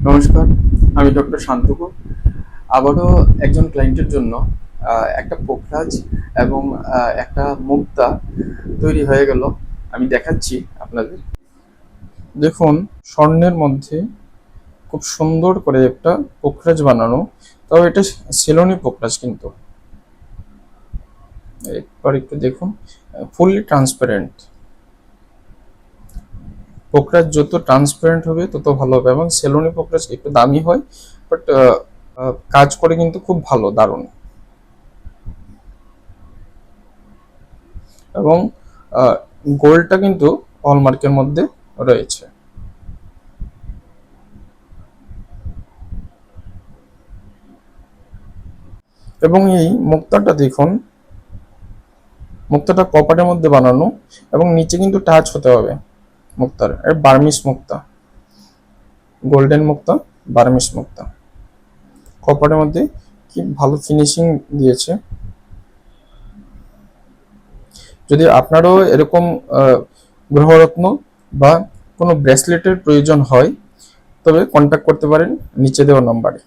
নমস্কার, আমি ডক্টর শান্তকু। আবারও একজন ক্লায়েন্টের জন্য একটা পোখরাজ এবং একটা মুক্তা তৈরি হয়ে গেল। আমি দেখাচ্ছি আপনাদের। দেখুন, স্বর্ণের মধ্যে খুব সুন্দর করে একটা পোখরাজ বানানো। তবে এটা সেলোনি পোখরাজ, কিন্তু একবার একটু দেখুন, ফুললি ট্রান্সপারেন্ট। পোখরাজ যত ট্রান্সপারেন্ট হবে তত ভালো হবে, এবং সেলোনি পোখরাজ একটু দামি হয়, বাট কাজ করে কিন্তু খুব ভালো, দারুণ। এবং গোল্ডটা কিন্তু হলমার্কের মধ্যে রয়েছে। এবং এই মুক্তাটা দেখুন, মুক্তাটা কপারের মধ্যে বানানো, এবং নিচে কিন্তু টাচ হতে হবে মুক্তার। বার্মিস মুক্তা, গোল্ডেন মুক্তা, বার্মিস মুক্তা, কপারের মধ্যে কি ভালো ফিনিশিং দিয়েছে। যদি আপনারও এরকম গ্রহরত্ন বা কোনো ব্রেসলেটের প্রয়োজন হয়, তবে কন্ট্যাক্ট করতে পারেন নিচে দেওয়া নম্বরে।